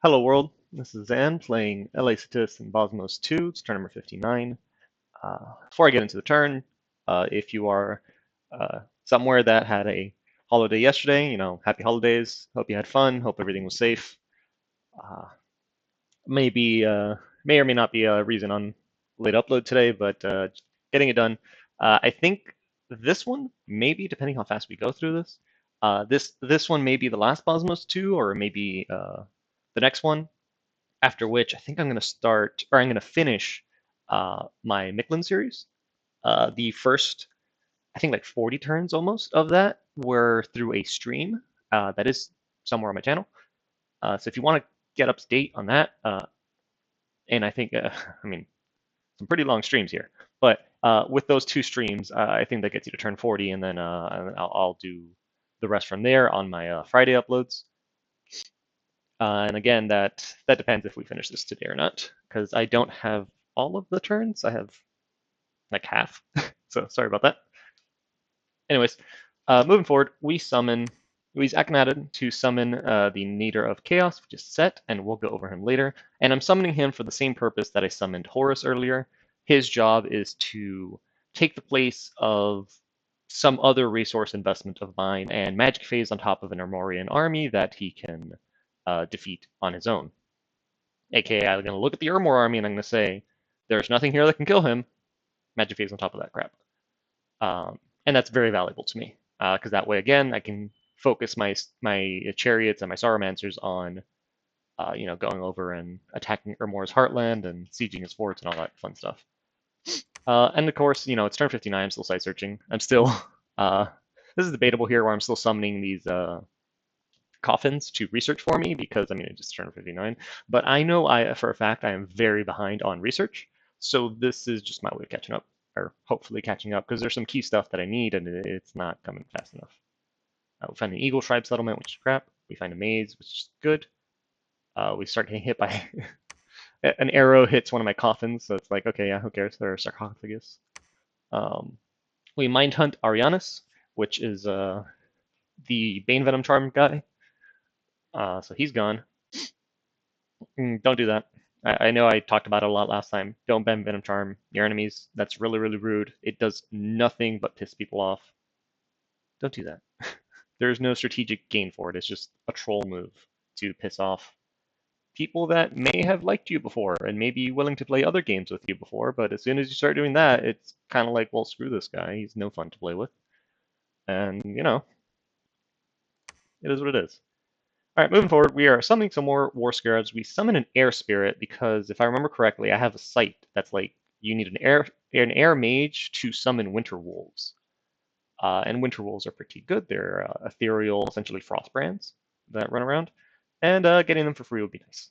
Hello world, this is Zan playing Elacitus in Bozmos 2, it's turn number 59. Before I get into the turn, if you are somewhere that had a holiday yesterday, happy holidays, hope you had fun, hope everything was safe. Uh, maybe, may or may not be a reason on late upload today, but getting it done. I think this one, maybe depending how fast we go through this, this one may be the last Bozmos 2, or maybe the next one. After which, I think I'm going to start, or I'm going to finish my Micklin series. The first, I think, like 40 turns almost of that were through a stream that is somewhere on my channel. So if you want to get up to date on that, and I think, I mean, some pretty long streams here, but with those two streams, I think that gets you to turn 40, and then I'll do the rest from there on my Friday uploads. And again, that depends if we finish this today or not, because I don't have all of the turns. I have like half. So sorry about that. Anyways, moving forward, we use Akhenaten to summon the Nadir of Chaos, which is set, and we'll go over him later. And I'm summoning him for the same purpose that I summoned Horus earlier. His job is to take the place of some other resource investment of mine and magic phase on top of an Armorian army that he can defeat on his own. AKA, I'm going to look at the Armor army and I'm going to say, there's nothing here that can kill him. Magic phase on top of that crap. And that's very valuable to me, because that way, again, I can focus my chariots and my sauromancers on, going over and attacking Ermor's heartland and sieging his forts and all that fun stuff. And of course, it's turn 59. I'm still side searching. I'm still. This is debatable here, where I'm still summoning these coffins to research for me, because I mean it just turned 59. But I know for a fact I am very behind on research, so this is just my way of catching up, or hopefully catching up, because there's some key stuff that I need and it's not coming fast enough. We find an Eagle Tribe settlement, which is crap. We find a maze, which is good. We start getting hit by an arrow hits one of my coffins, so it's like, okay, yeah, who cares? They're a sarcophagus. We mind hunt Arianus, which is the Bane Venom Charm guy. So he's gone. Don't do that. I know I talked about it a lot last time. Don't bend Venom Charm your enemies. That's really, really rude. It does nothing but piss people off. Don't do that. There's no strategic gain for it. It's just a troll move to piss off people that may have liked you before and may be willing to play other games with you before, but as soon as you start doing that, it's kind of like, well, screw this guy. He's no fun to play with. And, it is what it is. All right, moving forward, we are summoning some more War Scarabs. We summon an Air Spirit because, if I remember correctly, I have a site that's like you need an air mage to summon Winter Wolves, and Winter Wolves are pretty good. They're ethereal, essentially frost brands that run around, and getting them for free would be nice.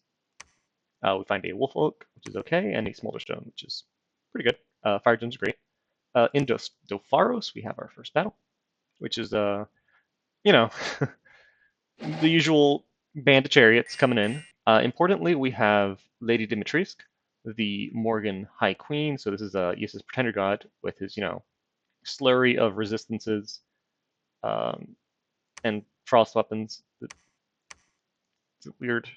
We find a Wolf Oak, which is okay, and a Smolder Stone, which is pretty good. Fire Gems are great. In Dopharos, we have our first battle, which is you know. The usual band of chariots coming in. Importantly, we have Lady Dimitrescu, the Morgan High Queen. So this is Ys's pretender god with his, slurry of resistances and frost weapons. It's weird.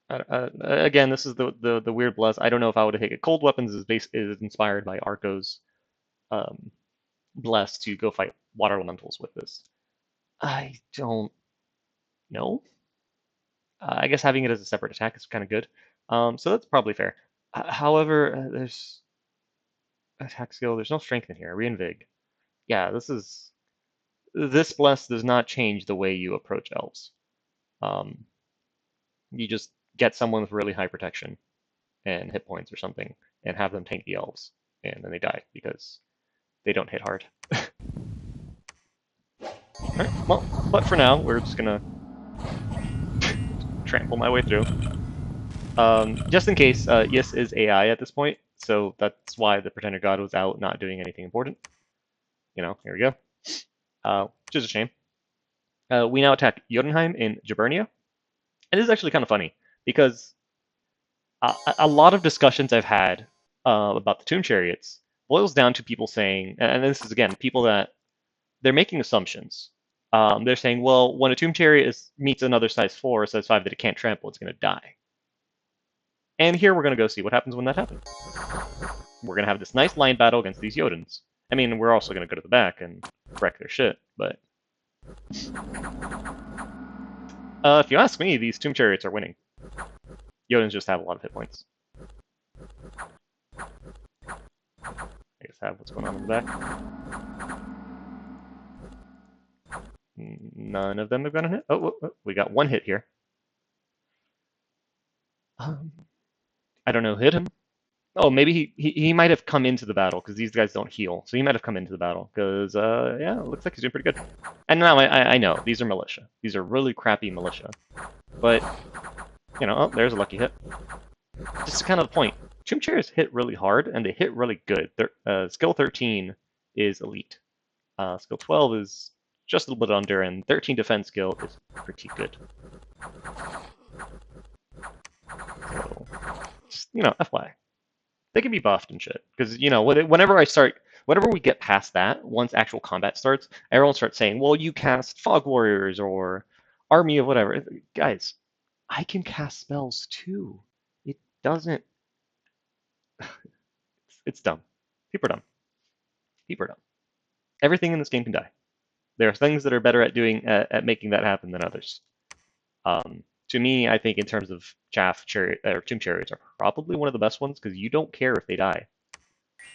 Again, this is the weird bless. I don't know if I would have taken cold weapons is inspired by Arco's bless to go fight water elementals with this. I don't know. I guess having it as a separate attack is kind of good. So that's probably fair. However, there's attack skill. There's no strength in here. Reinvig. Yeah, this bless does not change the way you approach elves. You just get someone with really high protection and hit points or something, and have them tank the elves, and then they die because they don't hit hard. Alright, well, but for now, we're just gonna trample my way through. Just in case, Ys is AI at this point, so that's why the Pretender God was out, not doing anything important. Here we go. Which is a shame. We now attack Jotunheim in Jabernia. And this is actually kind of funny, because a lot of discussions I've had about the Tomb Chariots boils down to people saying, and this is, again, people that they're making assumptions. They're saying, well, when a Tomb Chariot meets another size 4 or size 5 that it can't trample, it's going to die. And here we're going to go see what happens when that happens. We're going to have this nice line battle against these Jotuns. I mean, we're also going to go to the back and wreck their shit, but... if you ask me, these Tomb Chariots are winning. Jotuns just have a lot of hit points. I guess have what's going on in the back. None of them have gotten a hit. Oh, we got one hit here. I don't know, hit him? Oh, maybe he might have come into the battle, because these guys don't heal. So he might have come into the battle, because, yeah, it looks like he's doing pretty good. And now I know, these are militia. These are really crappy militia. But, you know, oh, there's a lucky hit. This is kind of the point. Tomb Chariots hit really hard, and they hit really good. Skill 13 is elite. Skill 12 is just a little bit under, and 13 defense skill is pretty good. So, just, you know, FYI. They can be buffed and shit. Because, you know, whenever we get past that, once actual combat starts, everyone starts saying, well, you cast Fog Warriors or Army of whatever. Guys, I can cast spells too. It doesn't... It's dumb. People are dumb. People are dumb. Everything in this game can die. There are things that are better at doing at making that happen than others. To me, I think in terms of Tomb Chariots are probably one of the best ones because you don't care if they die.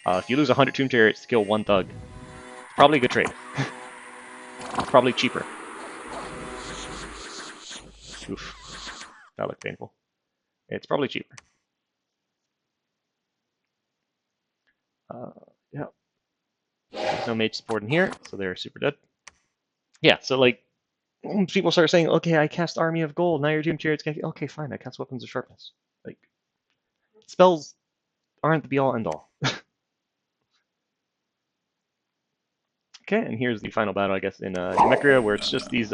If you lose 100 Tomb Chariots to kill one thug, it's probably a good trade. It's probably cheaper. Oof, that looked painful. It's probably cheaper. Yeah. There's no mage support in here, so they're super dead. Yeah, so like, people start saying, okay, I cast Army of Gold, now your Tomb Chariots can't... Okay, fine, I cast Weapons of Sharpness. Like, spells aren't the be-all, end-all. Okay, and here's the final battle, I guess, in Nemecria, where it's just these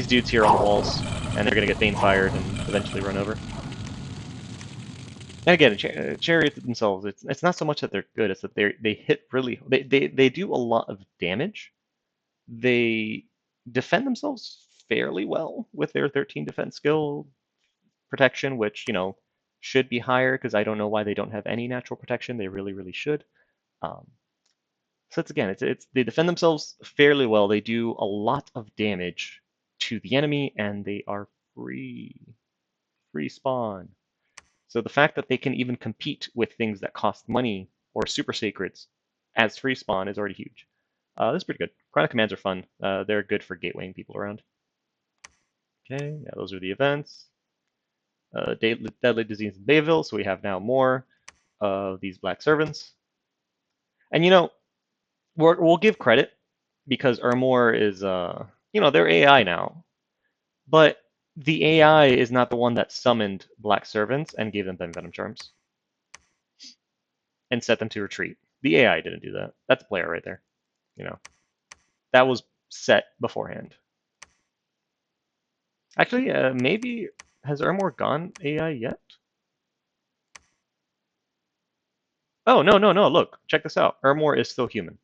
dudes here on the walls, and they're gonna get Bane fired and eventually run over. And again, Chariots themselves, it's not so much that they're good, it's that they hit really... They do a lot of damage. They defend themselves fairly well with their 13 defense skill protection, which, you know, should be higher, because I don't know why they don't have any natural protection. They really, really should. So it's again, they defend themselves fairly well. They do a lot of damage to the enemy, and they are free spawn. So the fact that they can even compete with things that cost money or super sacreds as free spawn is already huge. This is pretty good. Chronic commands are fun. They're good for gatewaying people around. Okay, yeah, those are the events. Deadly disease in Bayville, so we have now more of these black servants. And you know, we'll give credit because Ermor is, you know, they're AI now, but the AI is not the one that summoned black servants and gave them venom charms and set them to retreat. The AI didn't do that. That's a player right there. You know, that was set beforehand. Actually, maybe has Ermor gone AI yet? Oh, no. Look, check this out. Ermor is still human.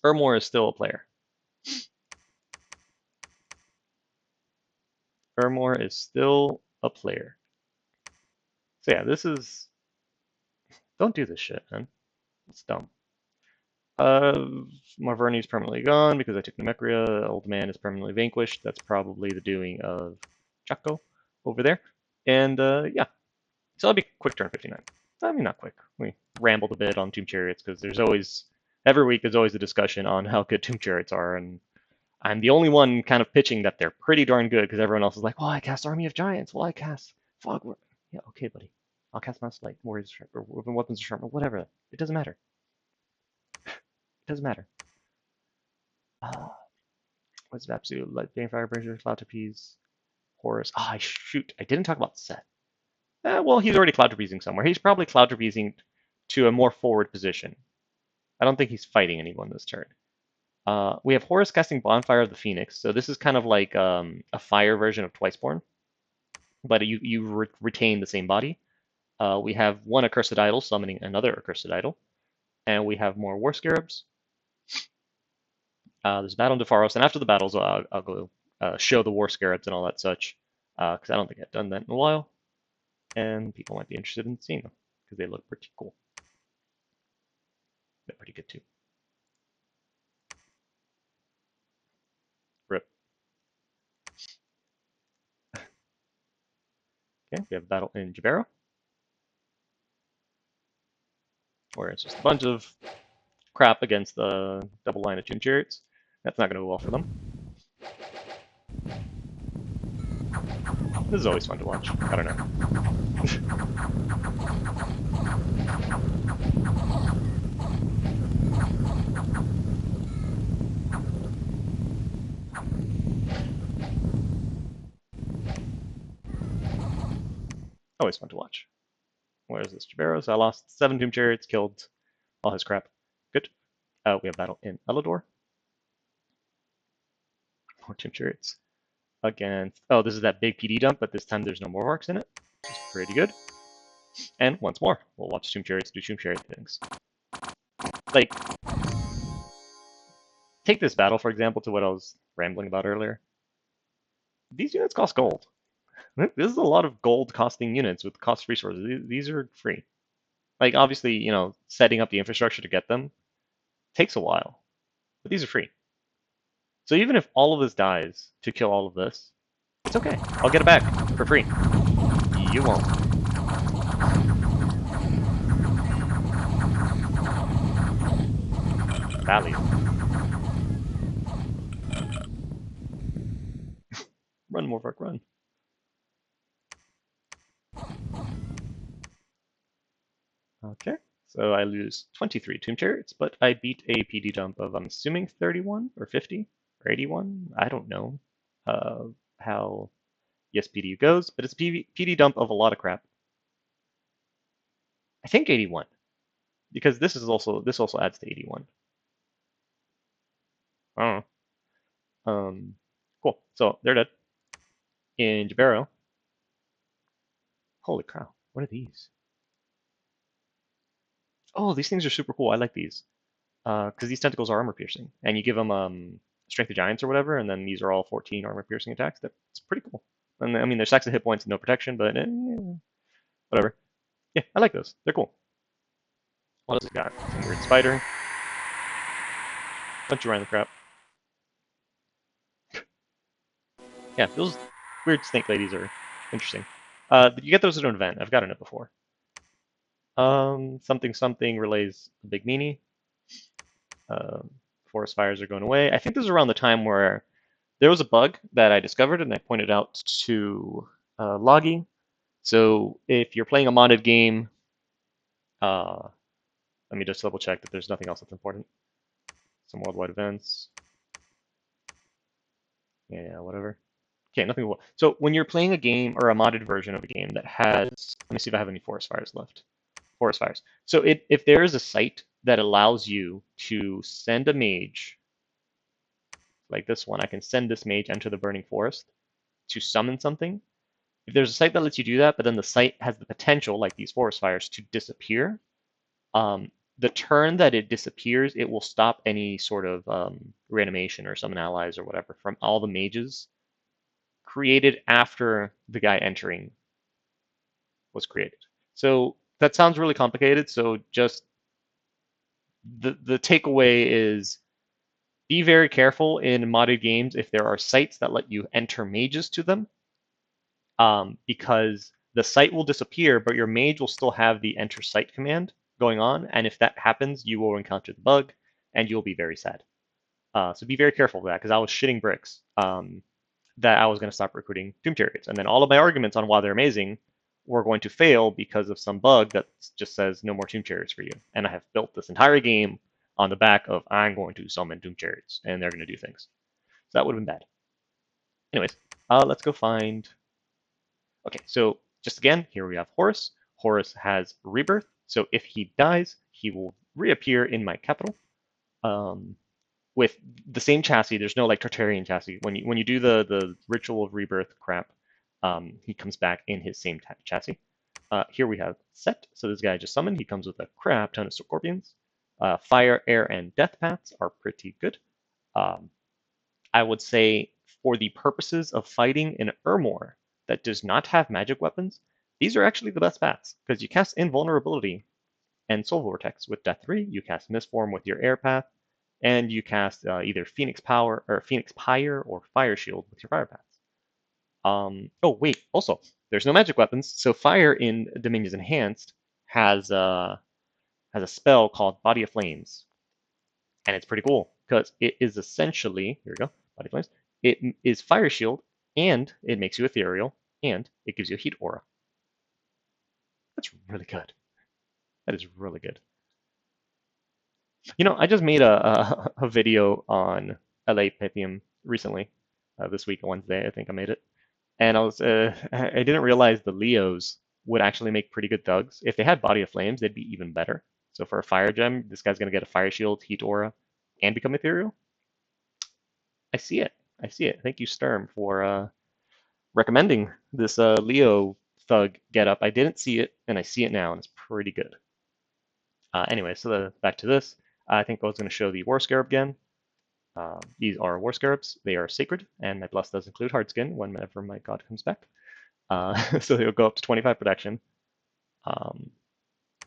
Ermor is still a player. Ermor is still a player. So yeah, this is... Don't do this shit, man. It's dumb. Marverni's permanently gone because I took Nemecria. Old man is permanently vanquished. That's probably the doing of Chaco over there. And yeah, so that'll be quick turn 59. I mean, not quick. We rambled a bit on Tomb Chariots because there's always, every week there's always a discussion on how good Tomb Chariots are, and I'm the only one kind of pitching that they're pretty darn good because everyone else is like, well, I cast Army of Giants. Well, I cast Fog. Yeah, okay, buddy. I'll cast Mass Light, Warriors, or Weapons of Sharpness, whatever. It doesn't matter. It doesn't matter. What's Vapsu? Light Banefire, Brazier, Cloud Trapeze, Horus. Ah, shoot. I didn't talk about Set. Well, he's already Cloud Trapezing somewhere. He's probably Cloud Trapezing to a more forward position. I don't think he's fighting anyone this turn. We have Horus casting Bonfire of the Phoenix. So this is kind of like a fire version of Twiceborn, but you retain the same body. We have one Accursed Idol summoning another Accursed Idol, and we have more War Scarabs. There's a battle in Defaros, and after the battles, I'll go show the War Scarabs and all that such, because I don't think I've done that in a while. and people might be interested in seeing them because they look pretty cool. They're pretty good too. Rip. Okay, we have a battle in Jabero, where it's just a bunch of crap against the double line of Tomb Chariots. That's not going to go well for them. This is always fun to watch. I don't know. Always fun to watch. Where's this Jabero? So I lost 7 Tomb Chariots, killed all his crap. Good. We have battle in Elador. More Tomb Chariots against. Oh, this is that big PD dump, but this time there's no more orcs in it. Which is pretty good. And once more, we'll watch Tomb Chariots do Tomb Chariot things. Like, take this battle, for example, to what I was rambling about earlier. These units cost gold. This is a lot of gold costing units with cost resources. These are free. Like, obviously, you know, setting up the infrastructure to get them takes a while, but these are free. So even if all of this dies to kill all of this, it's okay. I'll get it back for free. You won't. Value. Run, Morvark, run. Okay, so I lose 23 Tomb Chariots, but I beat a PD dump of, I'm assuming, 31 or 50 or 81. I don't know how ESPDU goes, but it's a PD dump of a lot of crap. I think 81, because this also adds to 81. I don't know. Cool. So they're dead. In Jabero. Holy cow! What are these? Oh, these things are super cool. I like these. Because these tentacles are armor piercing, and you give them Strength of Giants or whatever, and then these are all 14 armor piercing attacks. That's pretty cool. And I mean, they're stacks of hit points and no protection, but whatever. Yeah, I like those. They're cool. What else we got? Some weird spider. Bunch of random crap. Yeah, those weird snake ladies are interesting. You get those at an event. I've gotten it before. Something relays a big meanie. Forest fires are going away. I think this is around the time where there was a bug that I discovered and I pointed out to Loggy. So if you're playing a modded game, let me just double check that there's nothing else that's important. Some worldwide events. Yeah, whatever. Okay, nothing. So when you're playing a game or a modded version of a game that has, let me see if I have any forest fires left. Forest fires. So if there is a site that allows you to send a mage, like this one, I can send this mage into the burning forest to summon something. If there's a site that lets you do that, but then the site has the potential, like these forest fires, to disappear, the turn that it disappears, it will stop any sort of reanimation or summon allies or whatever from all the mages created after the guy entering was created. So that sounds really complicated. So just the takeaway is be very careful in modded games if there are sites that let you enter mages to them, because the site will disappear, but your mage will still have the enter site command going on. And if that happens, you will encounter the bug and you'll be very sad. So be very careful of that, because I was shitting bricks that I was going to stop recruiting Doom Chariots. And then all of my arguments on why they're amazing were going to fail because of some bug that just says no more Doom Chariots for you. And I have built this entire game on the back of I'm going to summon Doom Chariots and they're going to do things. So that would have been bad. Anyways, let's go find. Okay, so just again, here we have Horus. Horus has rebirth. So if he dies, he will reappear in my capital. With the same chassis. There's no like Tartarian chassis. When you do the ritual of rebirth crap, he comes back in his same chassis. Here we have Set. So this guy just summoned. He comes with a crap ton of scorpions. Fire, air, and death paths are pretty good. I would say for the purposes of fighting an Urmor that does not have magic weapons, These are actually the best bats, because you cast Invulnerability and Soul Vortex with Death 3, you cast Mistform with your Air Path, and you cast either Phoenix Power or Phoenix Pyre or Fire Shield with your Fire Paths. Oh wait, also there's no magic weapons, so Fire in Dominion's Enhanced has a spell called Body of Flames, and it's pretty cool because it is essentially here we go, Body of Flames. It is Fire Shield, and it makes you ethereal, and it gives you a Heat Aura. That's really good. That is really good. You know, I just made a video on LA Pythium recently, this week, Wednesday, I think I made it. And I didn't realize the Leos would actually make pretty good thugs. If they had Body of Flames, they'd be even better. So for a Fire Gem, this guy's going to get a Fire Shield, Heat Aura, and become ethereal. I see it. I see it. Thank you, Sturm, for recommending this Leo thug getup. I didn't see it, and I see it now, and it's pretty good. Anyway, so back to this. I think I was going to show the War Scarab again. These are War Scarabs. They are sacred, and my bless does include Hardskin whenever my god comes back. So they'll go up to 25 protection.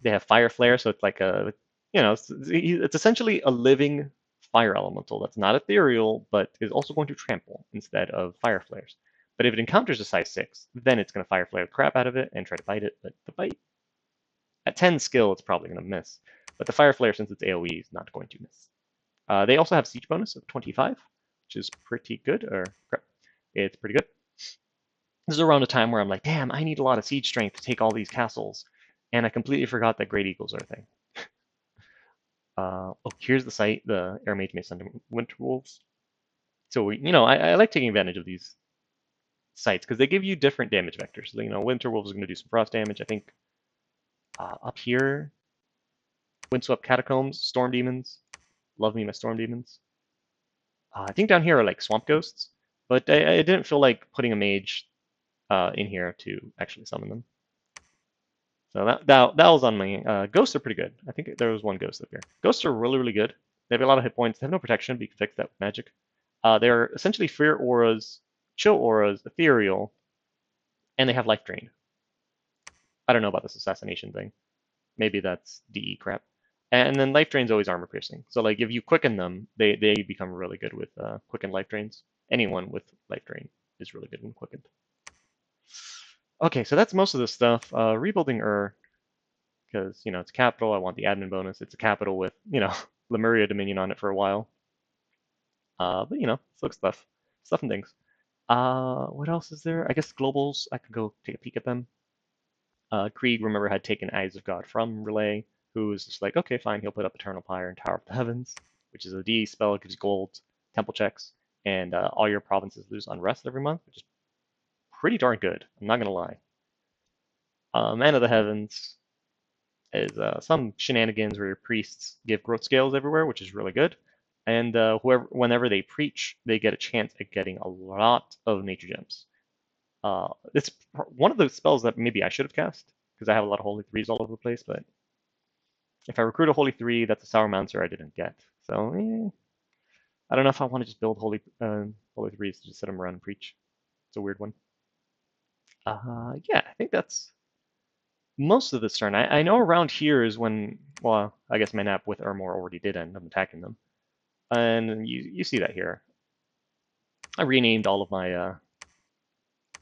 They have Fire Flare, so it's like a, it's essentially a living fire elemental that's not ethereal, but is also going to trample instead of Fire Flares. But if it encounters a size 6, then it's going to Fire Flare the crap out of it and try to bite it, but the bite, at 10 skill, it's probably going to miss. But the Fire Flare, since it's AoE, is not going to miss. They also have siege bonus of 25, which is pretty good, or crap, it's pretty good. This is around a time where I'm like, damn, I need a lot of siege strength to take all these castles, and I completely forgot that Great Eagles are a thing. Oh, here's the site, the Air Mage Mace under Winter Wolves. So, I like taking advantage of these sites because they give you different damage vectors. So, Winter Wolves is going to do some frost damage. I think up here, Windswept Catacombs, Storm Demons. Love me my Storm Demons. I think down here are like Swamp Ghosts, but I didn't feel like putting a mage in here to actually summon them. So that was on me. Ghosts are pretty good. I think there was one ghost up here. Ghosts are really, really good. They have a lot of hit points. They have no protection, but you can fix that with magic. They're essentially fear auras, chill auras, ethereal, and they have life drain. I don't know about this assassination thing. Maybe that's DE crap. And then life drain's always armor piercing. So like if you quicken them, they become really good with quicken life drains. Anyone with life drain is really good when quickened. Okay, so that's most of the stuff. Rebuilding because it's a capital. I want the admin bonus. It's a capital with Lemuria Dominion on it for a while. But look stuff and things. What else is there? I guess globals. I could go take a peek at them. Krieg, remember, had taken Eyes of God from Relay, who was just like, okay, fine, he'll put up Eternal Pyre and Tower of the Heavens, which is a DE spell, it gives gold, temple checks, and all your provinces lose unrest every month, which is pretty darn good. I'm not gonna lie. Man of the Heavens is some shenanigans where your priests give growth scales everywhere, which is really good. And whenever they preach, they get a chance at getting a lot of nature gems. It's one of those spells that maybe I should have cast because I have a lot of Holy Threes all over the place. But if I recruit a Holy Three, that's a Sour Mouncer I didn't get. So I don't know if I want to just build Holy Threes to just sit them around and preach. It's a weird one. Yeah, I think that's most of this turn. I know around here is when, well, I guess my nap with Ermor already did end. I'm attacking them. And you see that here. I renamed all of my,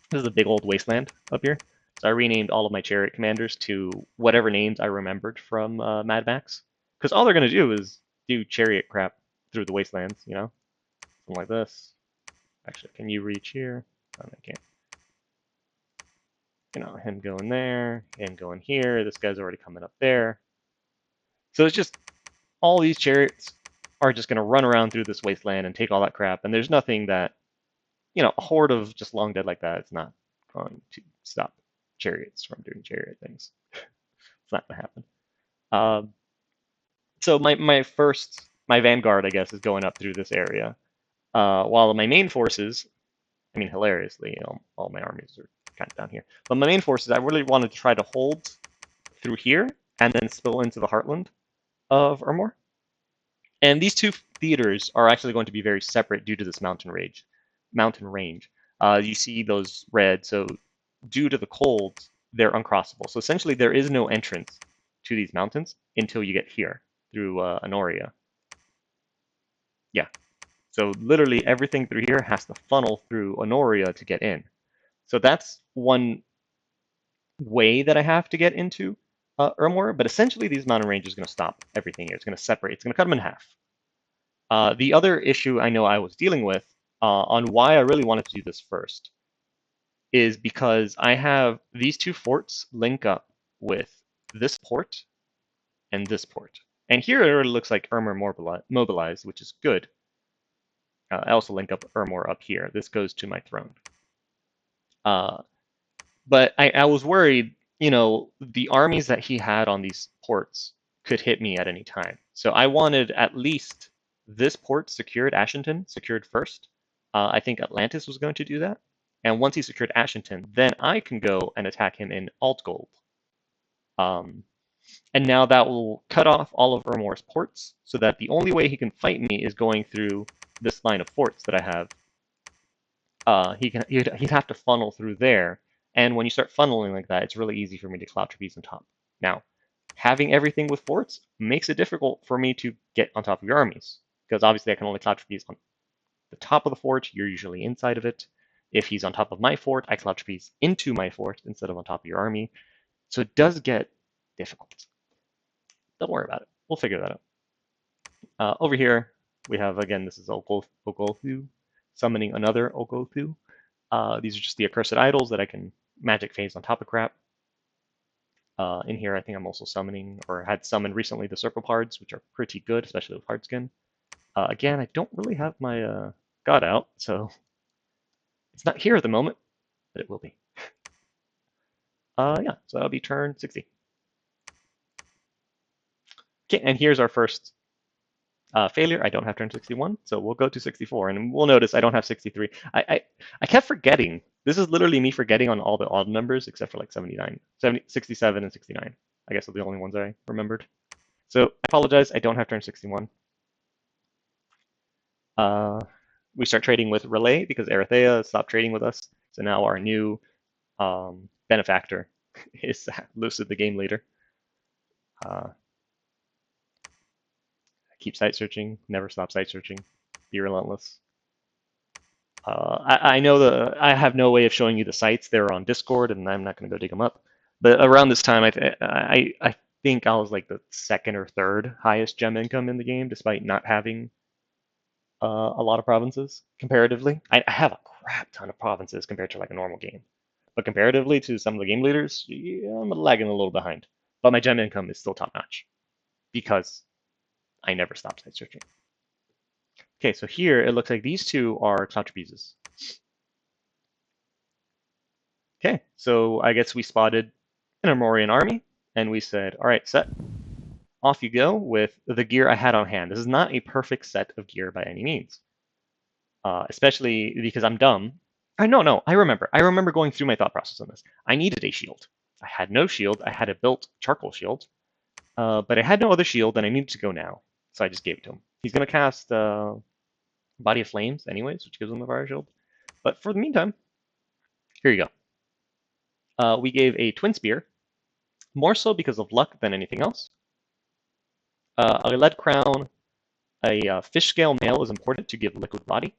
this is a big old wasteland up here. So I renamed all of my chariot commanders to whatever names I remembered from Mad Max. Because all they're going to do is do chariot crap through the wastelands, Something like this. Actually, can you reach here? Oh, I can't. Him going there, him going here. This guy's already coming up there. So it's just all these chariots are just going to run around through this wasteland and take all that crap. And there's nothing that, a horde of just long dead like that, it's not going to stop chariots from doing chariot things. It's not going to happen. So my vanguard, I guess, is going up through this area. While my main forces, hilariously, all my armies are kind of down here. But my main forces, I really wanted to try to hold through here and then spill into the heartland of Ermor. And these two theaters are actually going to be very separate due to this mountain range. You see those red, so due to the cold, they're uncrossable. So essentially, there is no entrance to these mountains until you get here through Honoria. Yeah. So literally everything through here has to funnel through Honoria to get in. So that's one way that I have to get into Ermor, but essentially these mountain ranges are going to stop everything here. It's going to separate. It's going to cut them in half. The other issue I know I was dealing with on why I really wanted to do this first is because I have these two forts link up with this port and this port. And here it already looks like Ermor mobilized, which is good. I also link up Ermor up here. This goes to my throne. But I was worried, the armies that he had on these ports could hit me at any time. So I wanted at least this port secured, Ashington secured first. I think Atlantis was going to do that. And once he secured Ashington, then I can go and attack him in Altgold. And now that will cut off all of Ermor's ports, so that the only way he can fight me is going through this line of forts that I have. He'd have to funnel through there, and when you start funneling like that, it's really easy for me to cloud trapeze on top. Now, having everything with forts makes it difficult for me to get on top of your armies, because obviously I can only cloud trapeze on the top of the fort. You're usually inside of it. If he's on top of my fort, I cloud trapeze into my fort instead of on top of your army. So it does get difficult. Don't worry about it. We'll figure that out. Over here, we have, again, this is Ogolthu, summoning another Ogolthu. These are just the accursed idols that I can magic phase on top of crap. In here, I think I'm also summoning, or had summoned recently, the Circle Pards, which are pretty good, especially with Hardskin. Again, I don't really have my God out, so it's not here at the moment, but it will be. Yeah, so that'll be turn 60. Okay, and here's our first failure. I don't have turn 61, so we'll go to 64, and we'll notice I don't have 63. I kept forgetting. This is literally me forgetting on all the odd numbers except for like 79, 67, and 69. I guess are the only ones I remembered. So I apologize. I don't have turn 61. We start trading with Relay because Erethea stopped trading with us. So now our new benefactor is Lucid, the game leader. Keep site searching, never stop site searching, be relentless. I know I have no way of showing you the sites. They're on Discord, and I'm not going to go dig them up. But around this time, I think I was like the second or third highest gem income in the game, despite not having a lot of provinces comparatively. I have a crap ton of provinces compared to like a normal game, but comparatively to some of the game leaders, yeah, I'm lagging a little behind. But my gem income is still top notch because I never stop site searching. Okay, so here it looks like these two are cloud trapezes. Okay, so I guess we spotted an Armorian army, and we said, all right, set. Off you go with the gear I had on hand. This is not a perfect set of gear by any means, especially because I'm dumb. No, I remember. I remember going through my thought process on this. I needed a shield. I had no shield. I had a built charcoal shield, but I had no other shield, and I needed to go now, so I just gave it to him. He's going to cast Body of Flames anyways, which gives him a fire shield. But for the meantime, here you go. We gave a Twin Spear, more so because of luck than anything else. A lead crown, a fish scale mail is important to give liquid body.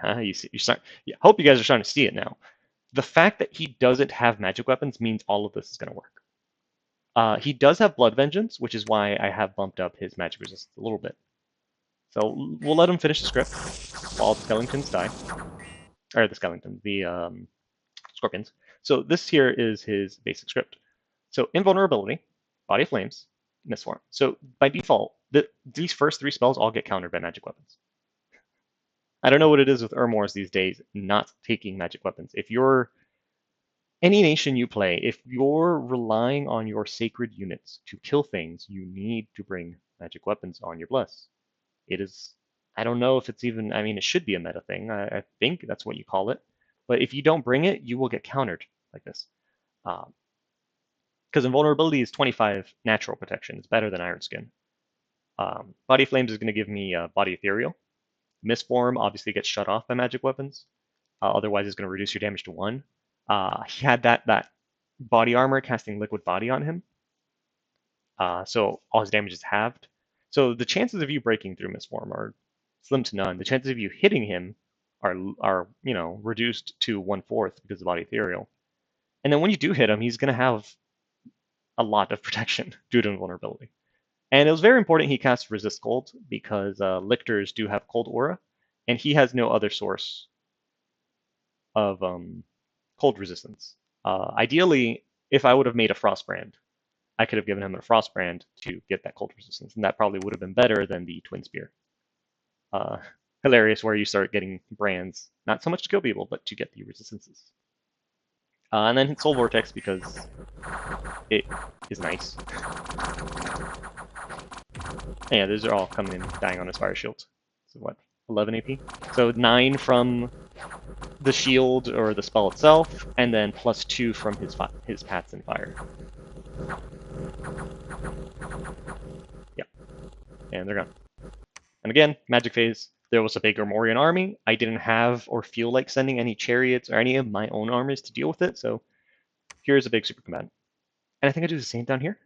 Hope you guys are starting to see it now. The fact that he doesn't have magic weapons means all of this is going to work. He does have Blood Vengeance, which is why I have bumped up his magic resistance a little bit. So we'll let him finish the script while the skeletons die. Or the scorpions. So this here is his basic script. So invulnerability, Body of Flames, Mistform. So by default, these first three spells all get countered by magic weapons. I don't know what it is with Ermors these days not taking magic weapons. If you're any nation you play, if you're relying on your sacred units to kill things, you need to bring magic weapons on your bless. It is, I don't know if it's even, I mean, it should be a meta thing. I think that's what you call it. But if you don't bring it, you will get countered like this. Because invulnerability is 25 natural protection. It's better than Iron Skin. Body of Flames is going to give me Body Ethereal. Mistform obviously gets shut off by magic weapons. Otherwise, it's going to reduce your damage to 1. He had that body armor casting liquid body on him. So all his damage is halved. So the chances of you breaking through Mistform are slim to none. The chances of you hitting him are reduced to 1/4 because of body ethereal. And then when you do hit him, he's going to have a lot of protection due to invulnerability. And it was very important he cast Resist Cold because lictors do have cold aura, and he has no other source of cold resistance. Ideally, if I would have made a Frost Brand, I could have given him a Frost Brand to get that cold resistance, and that probably would have been better than the Twin Spear. Hilarious where you start getting brands, not so much to kill people, but to get the resistances. And then Soul Vortex because it is nice. And yeah, those are all coming in, dying on his fire shield. So what, 11 AP? So 9 from the shield or the spell itself, and then +2 from his paths in fire. Yeah, and they're gone. And again, magic phase. There was a big Armorian army. I didn't have or feel like sending any chariots or any of my own armies to deal with it, so here's a big super combatant. And I think I do the same down here.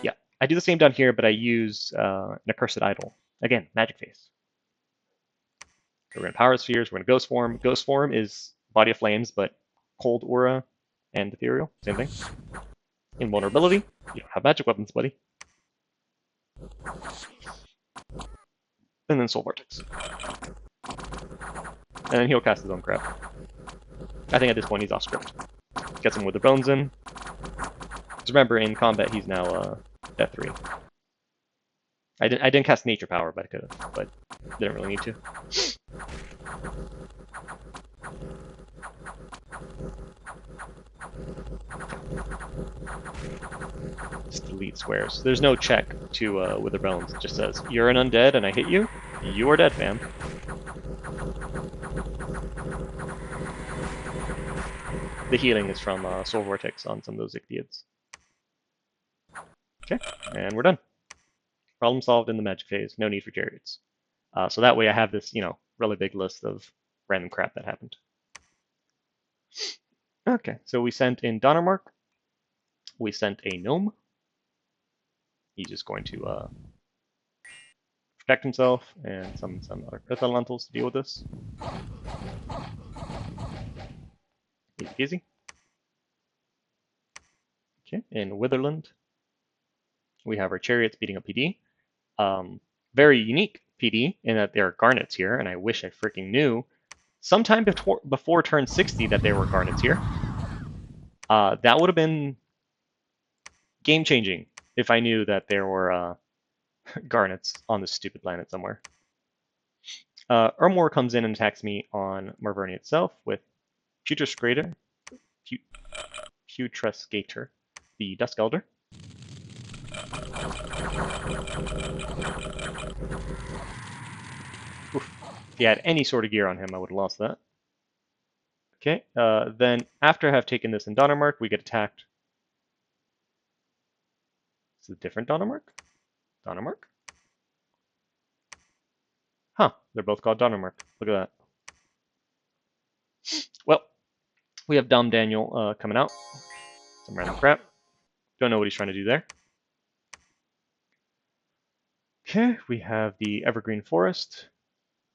Yeah, I do the same down here, but I use an Accursed Idol. Again, magic phase. So we're going to Power Spheres, we're going to Ghost Form. Ghost Form is Body of Flames, but Cold Aura and Ethereal, same thing. Invulnerability, you don't have magic weapons, buddy. And then Soul Vortex. And then he'll cast his own crap. I think at this point he's off script. Get some Wither Bones in. Just remember, in combat he's now Death 3. I didn't cast Nature Power, but I could have, but didn't really need to. Just delete squares. There's no check to Wither Bones. It just says, you're an undead and I hit you, you are dead, fam. The healing is from Soul Vortex on some of those Ichthyids. Okay, and we're done. Problem solved in the magic phase. No need for Chariots. So that way I have this, really big list of random crap that happened. Okay, so we sent in Donnermark. We sent a Gnome. He's just going to protect himself and some other Earth Elementals to deal with this. Easy peasy. Okay, in Witherland, we have our Chariots beating up PD. Very unique PD in that there are Garnets here, and I wish I freaking knew sometime before turn 60 that there were Garnets here. That would have been game-changing if I knew that there were Garnets on this stupid planet somewhere. Ermor comes in and attacks me on Marvernia itself with Putrescator, the Dusk Elder. Oof. If he had any sort of gear on him, I would have lost that. Okay, then after I have taken this in Donnermark, we get attacked. Is it a different Donnermark? Donnermark? Huh, they're both called Donnermark. Look at that. Well, we have Dom Daniel coming out. Some random crap. Don't know what he's trying to do there. Okay, we have the Evergreen Forest.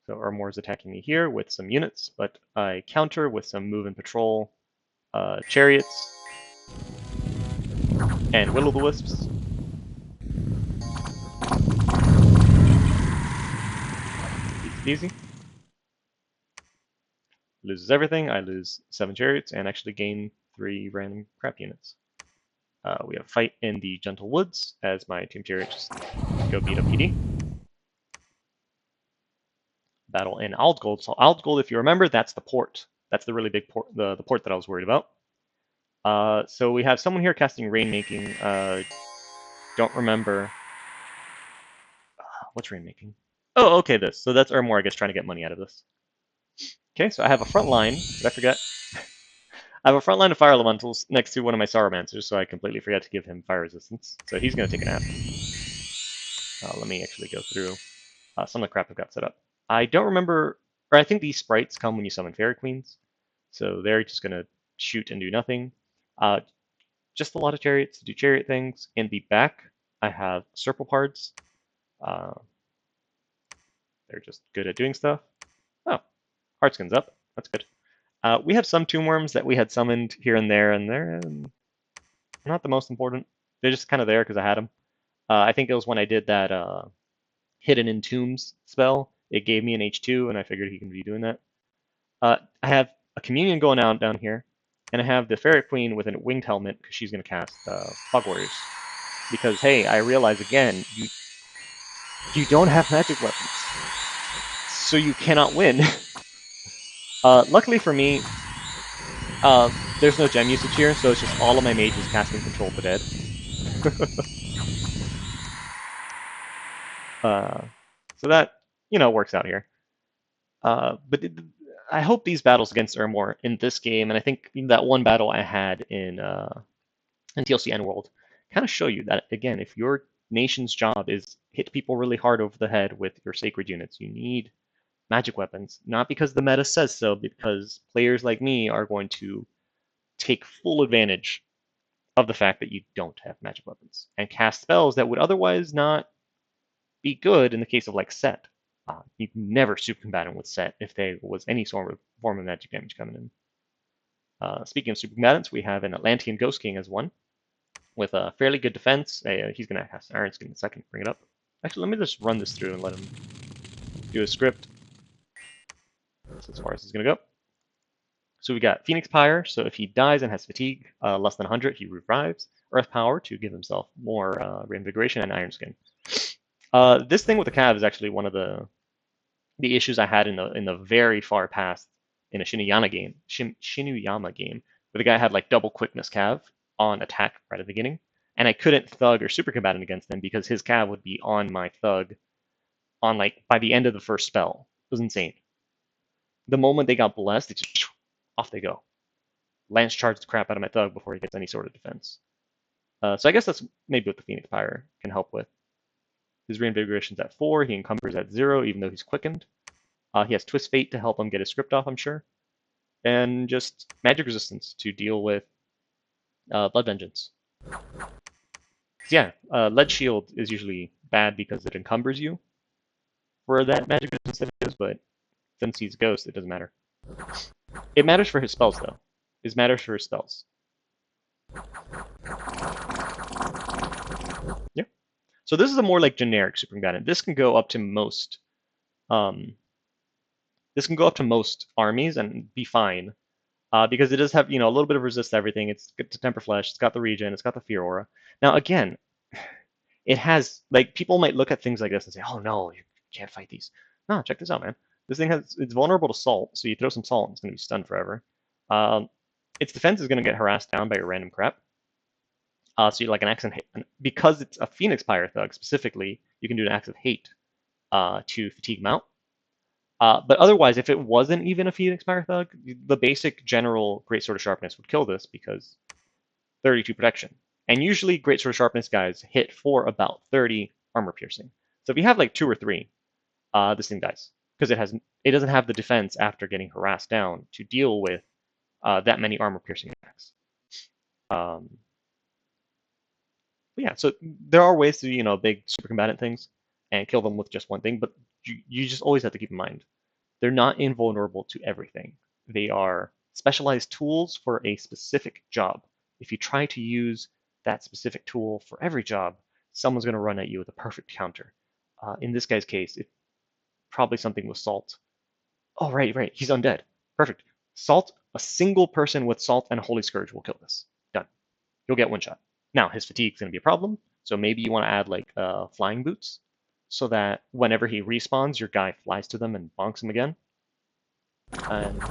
So Ermor's attacking me here with some units, but I counter with some move and patrol chariots and Will-o'-the-Wisps. Easy. Loses everything. I lose 7 chariots and actually gain 3 random crap units. We have a fight in the Gentle Woods as my Team Chariots go beat up PD. Battle in Aldgold. So Aldgold, if you remember, that's the port. That's the really big port, the port that I was worried about. So we have someone here casting Rainmaking. Don't remember. What's Rainmaking? Oh, okay, this. So that's Ermor, I guess, trying to get money out of this. Okay, so I have a front line. Did I forget? I have a front line of Fire Elementals next to one of my Sauromancers, so I completely forgot to give him fire resistance. So he's going to take a nap. Let me actually go through some of the crap I've got set up. I don't remember, or I think these sprites come when you summon Fairy Queens. So they're just going to shoot and do nothing. Just a lot of chariots to do chariot things. In the back, I have serpalpards. They're just good at doing stuff. Oh, Heartskin's up. That's good. We have some Tomb Worms that we had summoned here and they're not the most important. They're just kind of there because I had them. I think it was when I did that Hidden in Tombs spell. It gave me an H2, and I figured he can be doing that. I have a Communion going out down here, and I have the Fairy Queen with a winged helmet because she's going to cast Fog Warriors. Because, hey, I realize again, you don't have magic weapons, so you cannot win. Luckily for me, there's no gem usage here, so it's just all of my mages casting Control the Dead. So that, works out here. But I hope these battles against Ermor in this game, and I think that one battle I had in TLC End World, kind of show you that, again, if your nation's job is hit people really hard over the head with your sacred units, you need magic weapons. Not because the meta says so, because players like me are going to take full advantage of the fact that you don't have magic weapons and cast spells that would otherwise not be good in the case of like Set. You can never super combatant with Set if there was any sort of form of magic damage coming in. Speaking of super combatants, we have an Atlantean Ghost King as one with a fairly good defense. He's going to cast Iron Skin in a second. Bring it up. Actually, let me just run this through and let him do a script. That's as far as it's going to go. So we got Phoenix Pyre. So if he dies and has fatigue less than 100, he revives. Earth Power to give himself more reinvigoration, and Iron Skin. This thing with the Cav is actually one of the issues I had in the very far past in a Shinuyama game, where the guy had like double quickness Cav on attack right at the beginning, and I couldn't thug or super combatant against him because his Cav would be on my thug on like by the end of the first spell. It was insane. The moment they got blessed, it's just, off they go. Lance charged the crap out of my thug before he gets any sort of defense. So I guess that's maybe what the Phoenix Pyre can help with. His reinvigoration's at 4. He encumbers at 0, even though he's quickened. He has Twist Fate to help him get his script off, I'm sure. And just magic resistance to deal with Blood Vengeance. Yeah, Lead Shield is usually bad because it encumbers you for that magic resistance that it is, but since he's Ghost, it doesn't matter. It matters for his spells, though. It matters for his spells. Yeah. So this is a more like generic super combatant. This can go up to most. This can go up to most armies and be fine, because it does have a little bit of resist to everything. It's got the Temper Flesh. It's got the Regen. It's got the Fear Aura. Now again, it has like people might look at things like this and say, "Oh no, you can't fight these." No, check this out, man. This thing it's vulnerable to salt, so you throw some salt, and it's going to be stunned forever. Its defense is going to get harassed down by your random crap. So you like an axe and hate. Because it's a Phoenix Pyre thug specifically, you can do an axe of hate to fatigue mount. But otherwise, if it wasn't even a Phoenix Pyre thug, the basic general Great Sword of Sharpness would kill this because 32 protection. And usually Great Sword of Sharpness guys hit for about 30 armor piercing. So if you have like 2 or 3, this thing dies. Because it doesn't have the defense after getting harassed down to deal with that many armor piercing attacks. But yeah, so there are ways to do big super combatant things and kill them with just one thing, but you just always have to keep in mind they're not invulnerable to everything. They are specialized tools for a specific job. If you try to use that specific tool for every job, someone's going to run at you with a perfect counter. In this guy's case, it's probably something with salt. Oh, right, he's undead. Perfect. Salt, a single person with salt and a Holy Scourge will kill this. Done. You'll get one shot. Now, his fatigue is going to be a problem, so maybe you want to add like flying boots, so that whenever he respawns, your guy flies to them and bonks him again. And,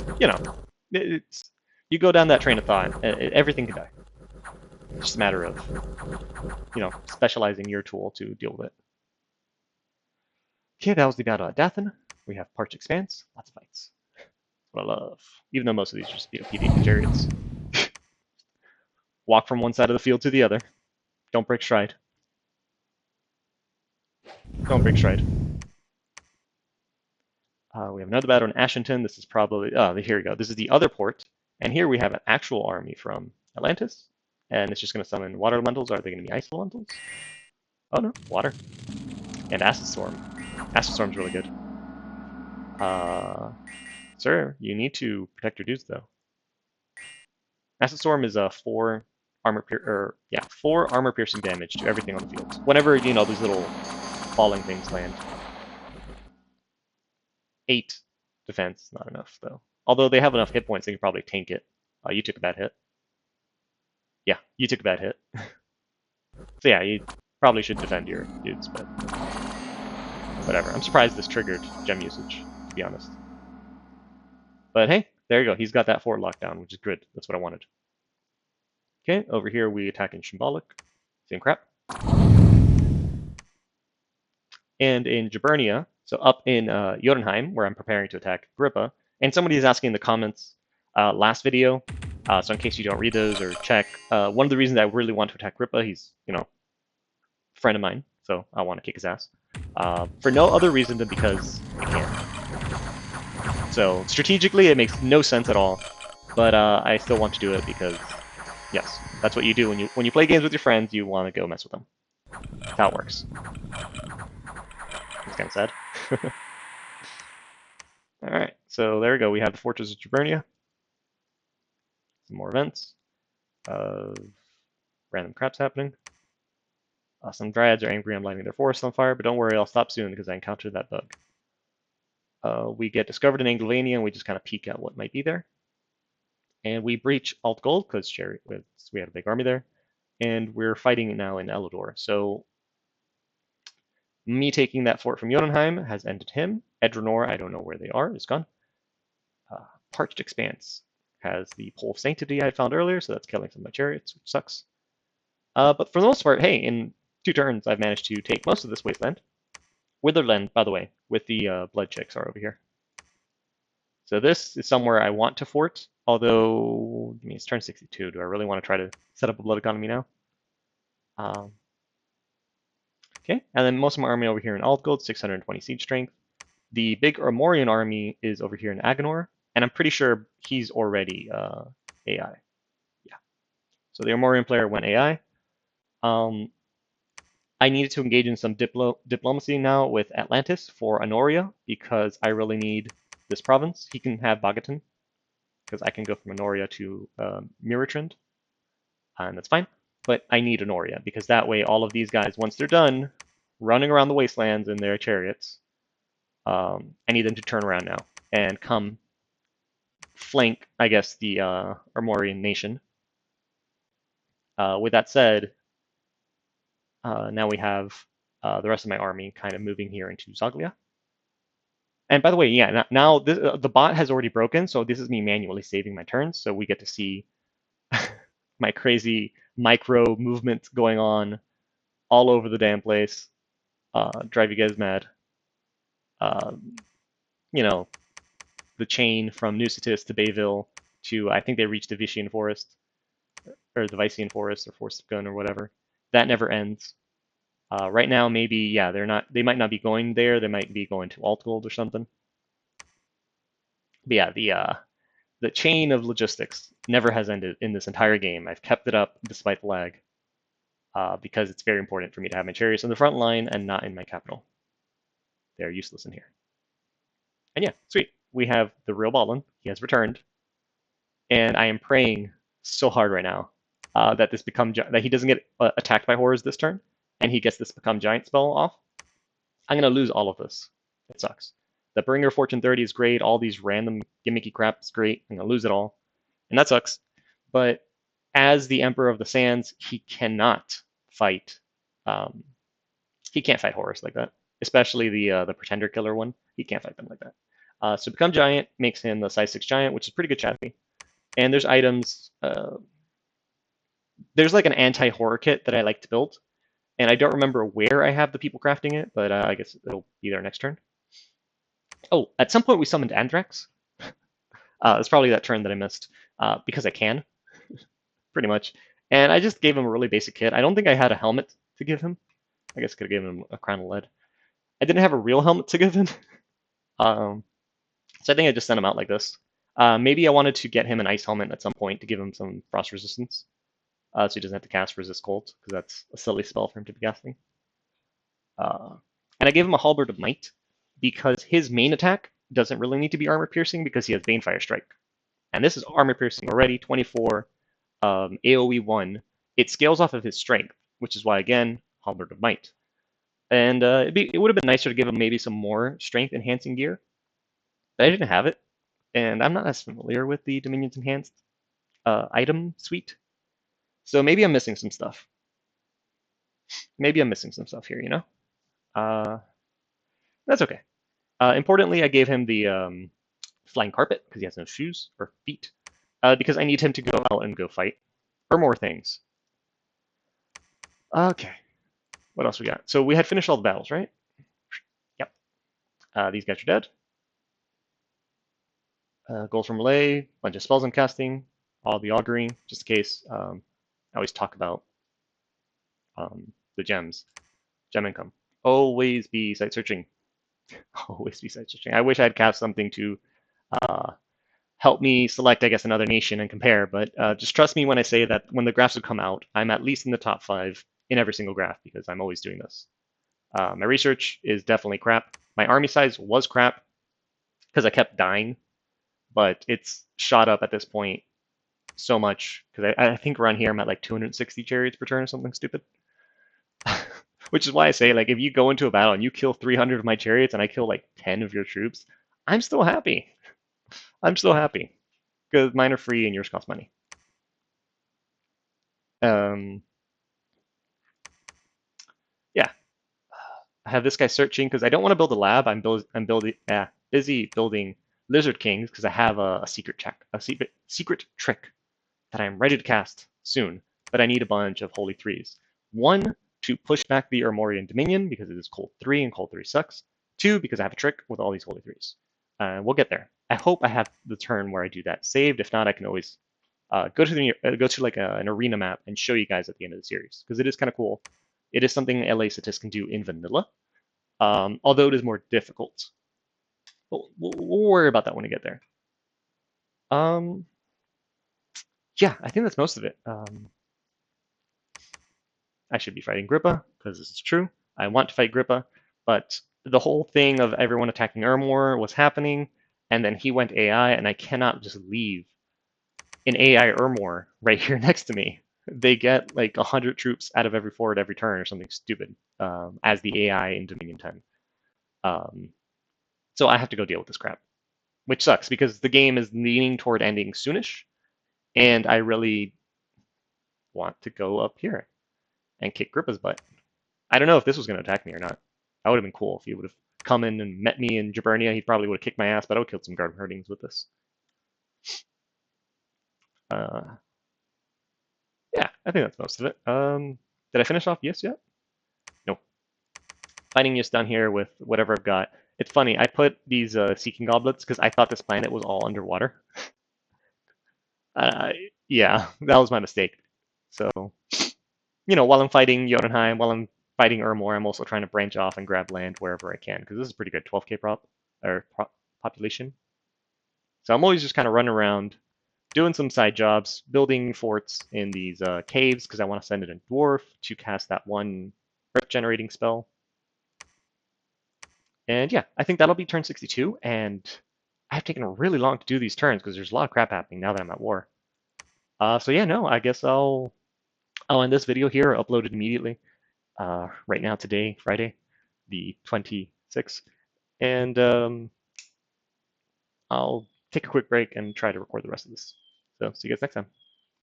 you go down that train of thought, everything can die. It's just a matter of, specializing your tool to deal with it. Okay, that was the battle at Dathan. We have Parched Expanse, lots of fights. That's what I love. Even though most of these are just PvP Chariots. Walk from one side of the field to the other. Don't break stride. Don't break stride. We have another battle in Ashington. This is probably... here we go. This is the other port. And here we have an actual army from Atlantis, and it's just going to summon water elementals. Are they going to be ice elementals? Oh no, water. And Acid Storm. Acid Storm's really good. Sir, you need to protect your dudes though. Acid Storm is a 4 4 armor piercing damage to everything on the field. Whenever these little falling things land. 8 defense, not enough though. Although they have enough hit points, they can probably tank it. You took a bad hit. Yeah, you took a bad hit. So yeah, you probably should defend your dudes, but whatever. I'm surprised this triggered gem usage, to be honest. But hey, there you go. He's got that fort locked down, which is good. That's what I wanted. Okay, over here we attack in Symbolic. Same crap. And in Jaburnia, so up in Jotunheim, where I'm preparing to attack Agrippa, and somebody is asking in the comments last video, so in case you don't read those or check, one of the reasons I really want to attack Agrippa, he's, a friend of mine, so I want to kick his ass. For no other reason than because I can. So strategically, it makes no sense at all, but I still want to do it because, yes, that's what you do when you play games with your friends. You want to go mess with them. That's how it works. It's kind of sad. All right, so there we go. We have the Fortress of Jaburnia. Some more events. Random crap's happening. Some dryads are angry I'm lighting their forest on fire, but don't worry, I'll stop soon because I encountered that bug. We get discovered in Anglovania, and we just kind of peek at what might be there. And we breach Alt Gold because we had a big army there. And we're fighting now in Elidor. So me taking that fort from Jotunheim has ended him. Edrenor, I don't know where they are, is gone. Parched Expanse has the Pole of Sanctity I found earlier, so that's killing some of my chariots, which sucks. But for the most part, hey, in 2 turns, I've managed to take most of this wasteland. Witherland, by the way, with the blood chicks are over here. So this is somewhere I want to fort, although, it's turn 62. Do I really want to try to set up a blood economy now? Okay, and then most of my army over here in Altgold, 620 siege strength. The big Armorian army is over here in Agonor, and I'm pretty sure he's already AI. Yeah. So the Armorian player went AI. I needed to engage in some diplomacy now with Atlantis for Honoria because I really need this province. He can have Bogatin because I can go from Honoria to Miritrand, and that's fine. But I need Honoria because that way all of these guys, once they're done running around the wastelands in their chariots, I need them to turn around now and come flank, I guess, the Armorian nation. With that said, now we have the rest of my army kind of moving here into Zoglia. And by the way, yeah, now this, the bot has already broken, so this is me manually saving my turns, so we get to see my crazy micro movement going on all over the damn place. Drive you guys mad. The chain from Nucitus to Bayville to, I think they reached the Vician Forest, or the Vycian Forest, or Forest of Gun, or whatever. That never ends. Right now, maybe, yeah, they might not be going there. They might be going to Altgold or something. But yeah, the chain of logistics never has ended in this entire game. I've kept it up despite the lag because it's very important for me to have my chariots in the front line and not in my capital. They're useless in here. And yeah, sweet. We have the real Balin. He has returned. And I am praying so hard right now that he doesn't get attacked by horrors this turn, and he gets this Become Giant spell off. I'm going to lose all of this. It sucks. The Bringer Fortune 30 is great. All these random gimmicky crap is great. I'm going to lose it all. And that sucks. But as the Emperor of the Sands, he cannot fight. He can't fight horrors like that. Especially the Pretender Killer one. He can't fight them like that. So Become Giant makes him the size 6 giant, which is pretty good chassis. And there's items. There's like an anti-horror kit that I like to build. And I don't remember where I have the people crafting it, but I guess it'll be there next turn. Oh, at some point we summoned Andrax. It's probably that turn that I missed because I can, pretty much. And I just gave him a really basic kit. I don't think I had a helmet to give him. I guess I could have given him a crown of lead. I didn't have a real helmet to give him. So I think I just sent him out like this. Maybe I wanted to get him an ice helmet at some point to give him some frost resistance, so he doesn't have to cast resist cold, because that's a silly spell for him to be casting. And I gave him a halberd of might because his main attack doesn't really need to be armor piercing because he has Banefire Strike, and this is armor piercing already, 24, AOE 1. It scales off of his strength, which is why again halberd of might. And it would have been nicer to give him maybe some more strength enhancing gear, but I didn't have it, and I'm not as familiar with the Dominion's enhanced item suite, so maybe I'm missing some stuff. Maybe I'm missing some stuff here, you know. That's okay. Importantly, I gave him the flying carpet because he has no shoes or feet, because I need him to go out and go fight, or more things. Okay, what else we got? So we had finished all the battles, right? Yep. These guys are dead. Goals from melee, bunch of spells I'm casting, all the augury, just in case. I always talk about the gems, gem income. Always be site searching. Always be site searching. I wish I had cast something to help me select, I guess, another nation and compare, but just trust me when I say that when the graphs would come out, I'm at least in the top 5 in every single graph because I'm always doing this. My research is definitely crap. My army size was crap because I kept dying, but it's shot up at this point so much because I think around here I'm at like 260 chariots per turn or something stupid. Which is why I say, like, if you go into a battle and you kill 300 of my chariots and I kill like 10 of your troops, I'm still happy. I'm still happy because mine are free and yours cost money. Yeah, I have this guy searching because I don't want to build a lab. I'm busy building lizard kings because I have a secret secret trick that I'm ready to cast soon. But I need a bunch of holy threes. 1, to push back the Armorian Dominion because it is cold 3 and cold 3 sucks. 2, because I have a trick with all these holy threes. We'll get there. I hope I have the turn where I do that saved. If not, I can always go to like an arena map and show you guys at the end of the series because it is kind of cool. It is something LA Satis can do in vanilla, although it is more difficult. But we'll worry about that when we get there. Yeah, I think that's most of it. I should be fighting Grippa because this is true. I want to fight Grippa, but the whole thing of everyone attacking Ermor was happening, and then he went AI, and I cannot just leave an AI Ermor right here next to me. They get like 100 troops out of every fort every turn or something stupid as the AI in Dominion 10. So I have to go deal with this crap, which sucks because the game is leaning toward ending soonish, and I really want to go up here and kick Grippa's butt. I don't know if this was going to attack me or not. That would have been cool if he would have come in and met me in Jaburnia. He probably would have kicked my ass, but I would have killed some guard herdings with this. Yeah, I think that's most of it. Did I finish off Yes yet? No. Fighting Yes down here with whatever I've got. It's funny, I put these Seeking Goblets because I thought this planet was all underwater. uh, yeah, that was my mistake. So, while I'm fighting Jotunheim, while I'm fighting Ermor, I'm also trying to branch off and grab land wherever I can because this is pretty good 12k population. So I'm always just kind of running around, doing some side jobs, building forts in these caves because I want to send in a dwarf to cast that one earth generating spell. And yeah, I think that'll be turn 62. And I've taken really long to do these turns because there's a lot of crap happening now that I'm at war. So yeah, no, I guess I'll end this video here, upload it immediately. Right now, today, Friday, the 26th. And I'll take a quick break and try to record the rest of this. So see you guys next time.